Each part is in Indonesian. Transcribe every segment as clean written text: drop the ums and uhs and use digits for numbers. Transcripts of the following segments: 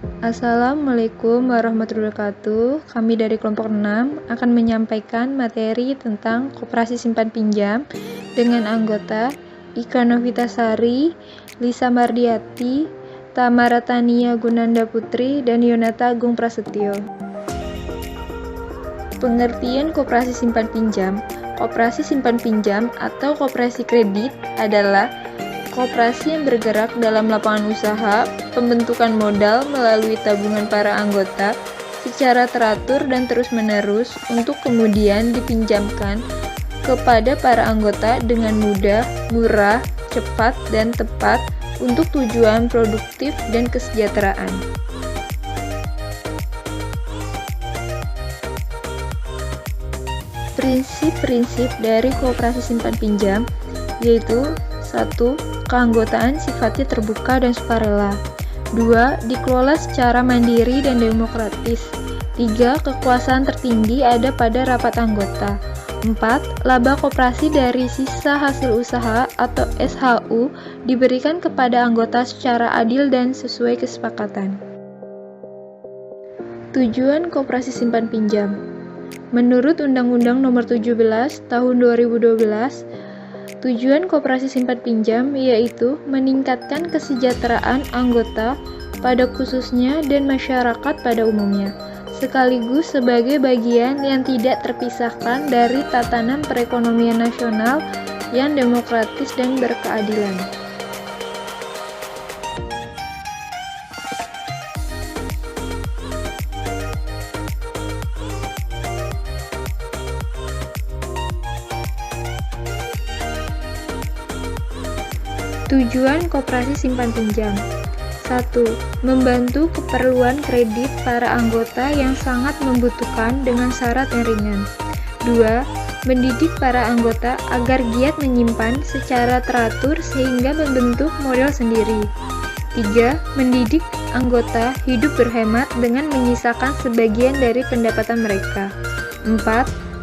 Assalamualaikum warahmatullahi wabarakatuh. Kami dari kelompok 6 akan menyampaikan materi tentang koperasi simpan pinjam dengan anggota Ika Novitasari, Lisa Mardiati, Tamara Tania Gunanda Putri, dan Yonata Agung Prasetyo. Pengertian koperasi simpan pinjam. Koperasi simpan pinjam atau koperasi kredit adalah koperasi yang bergerak dalam lapangan usaha, pembentukan modal melalui tabungan para anggota secara teratur dan terus-menerus untuk kemudian dipinjamkan kepada para anggota dengan mudah, murah, cepat, dan tepat untuk tujuan produktif dan kesejahteraan. Prinsip-prinsip dari koperasi simpan pinjam yaitu 1. Keanggotaan sifatnya terbuka dan sukarela. 2. Dikelola secara mandiri dan demokratis. 3. Kekuasaan tertinggi ada pada rapat anggota. 4. Laba koperasi dari sisa hasil usaha atau SHU diberikan kepada anggota secara adil dan sesuai kesepakatan. Tujuan koperasi simpan pinjam. Menurut Undang-Undang Nomor 17 Tahun 2012, tujuan koperasi simpan pinjam yaitu meningkatkan kesejahteraan anggota pada khususnya dan masyarakat pada umumnya, sekaligus sebagai bagian yang tidak terpisahkan dari tatanan perekonomian nasional yang demokratis dan berkeadilan. Tujuan koperasi simpan pinjam. 1. Membantu keperluan kredit para anggota yang sangat membutuhkan dengan syarat yang ringan. 2. Mendidik para anggota agar giat menyimpan secara teratur sehingga membentuk modal sendiri. 3. Mendidik anggota hidup berhemat dengan menyisakan sebagian dari pendapatan mereka. 4.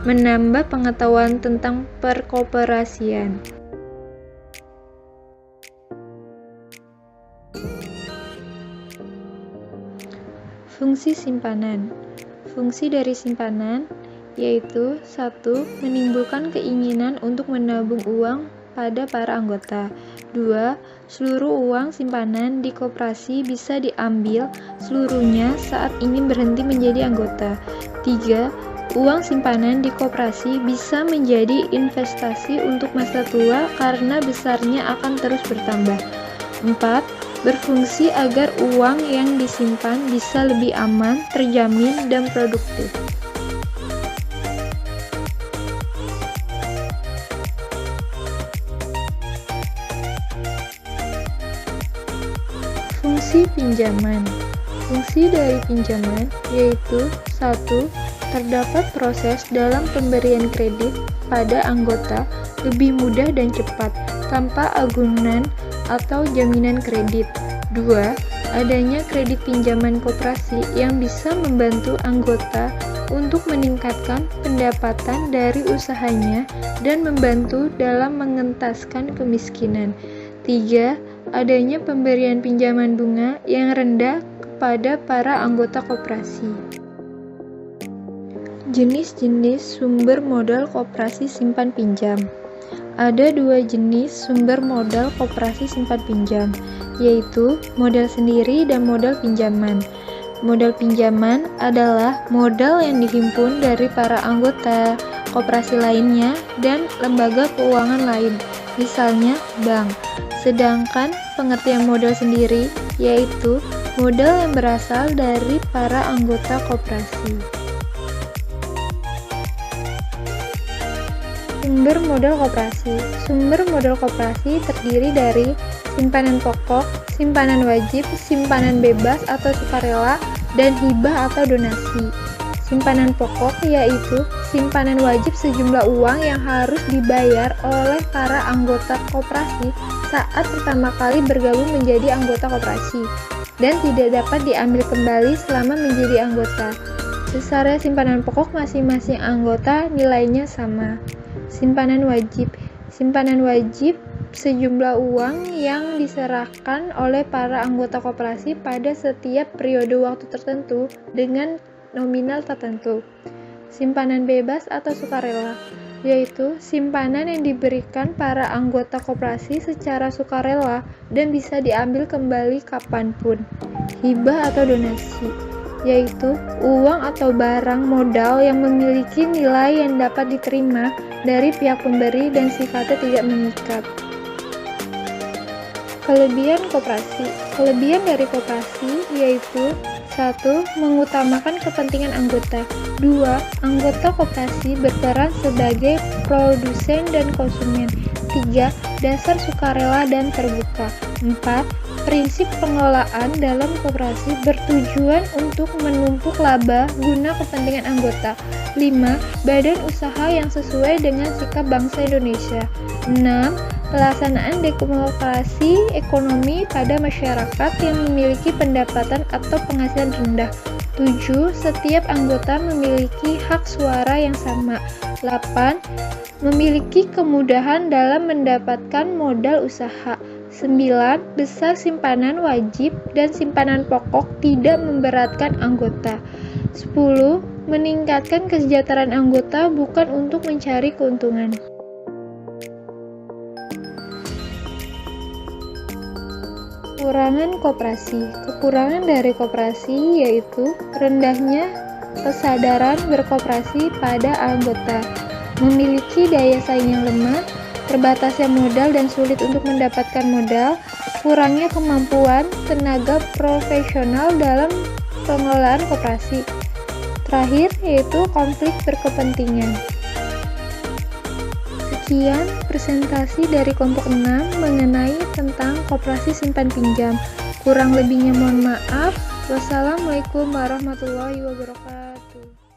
Menambah pengetahuan tentang perkoperasian. Fungsi simpanan. Fungsi dari simpanan yaitu 1. Menimbulkan keinginan untuk menabung uang pada para anggota. 2. Seluruh uang simpanan di koperasi bisa diambil seluruhnya saat ingin berhenti menjadi anggota. 3. Uang simpanan di koperasi bisa menjadi investasi untuk masa tua karena besarnya akan terus bertambah. 4. Berfungsi agar uang yang disimpan bisa lebih aman, terjamin, dan produktif. Fungsi pinjaman. Fungsi dari pinjaman yaitu 1. Terdapat proses dalam pemberian kredit pada anggota lebih mudah dan cepat, tanpa agunan atau jaminan kredit. 2. Adanya kredit pinjaman koperasi yang bisa membantu anggota untuk meningkatkan pendapatan dari usahanya dan membantu dalam mengentaskan kemiskinan. 3. Adanya pemberian pinjaman bunga yang rendah kepada para anggota koperasi. Jenis-jenis sumber modal koperasi simpan pinjam. Ada 2 jenis sumber modal koperasi simpan pinjam, yaitu modal sendiri dan modal pinjaman. Modal pinjaman adalah modal yang dihimpun dari para anggota koperasi lainnya dan lembaga keuangan lain, misalnya bank. Sedangkan pengertian modal sendiri yaitu modal yang berasal dari para anggota koperasi. Sumber modal koperasi. Sumber modal koperasi terdiri dari simpanan pokok, simpanan wajib, simpanan bebas atau sukarela, dan hibah atau donasi. Simpanan pokok yaitu simpanan wajib sejumlah uang yang harus dibayar oleh para anggota koperasi saat pertama kali bergabung menjadi anggota koperasi dan tidak dapat diambil kembali selama menjadi anggota. Besarnya simpanan pokok masing-masing anggota nilainya sama. Simpanan wajib. Simpanan wajib sejumlah uang yang diserahkan oleh para anggota koperasi pada setiap periode waktu tertentu dengan nominal tertentu. Simpanan bebas atau sukarela, yaitu simpanan yang diberikan para anggota koperasi secara sukarela dan bisa diambil kembali kapanpun. Hibah atau donasi, yaitu uang atau barang modal yang memiliki nilai yang dapat diterima dari pihak pemberi dan sifatnya tidak mengikat. Kelebihan koperasi. Kelebihan dari koperasi yaitu 1. Mengutamakan kepentingan anggota. 2. Anggota koperasi berperan sebagai produsen dan konsumen. 3. Dasar sukarela dan terbuka. 4. Prinsip pengelolaan dalam koperasi bertujuan untuk menumpuk laba guna kepentingan anggota. 5. Badan usaha yang sesuai dengan sikap bangsa Indonesia. 6. Pelaksanaan demokrasi ekonomi pada masyarakat yang memiliki pendapatan atau penghasilan rendah. 7. Setiap anggota memiliki hak suara yang sama. 8. Memiliki kemudahan dalam mendapatkan modal usaha. 9. Besar simpanan wajib dan simpanan pokok tidak memberatkan anggota. 10. Meningkatkan kesejahteraan anggota bukan untuk mencari keuntungan. Kekurangan koperasi. Kekurangan dari koperasi yaitu rendahnya kesadaran berkoperasi pada anggota, memiliki daya saing yang lemah, terbatasnya modal dan sulit untuk mendapatkan modal, kurangnya kemampuan tenaga profesional dalam pengelolaan koperasi. Terakhir yaitu konflik berkepentingan. Sekian presentasi dari kelompok 6 mengenai tentang koperasi simpan pinjam. Kurang lebihnya mohon maaf. Wassalamualaikum warahmatullahi wabarakatuh.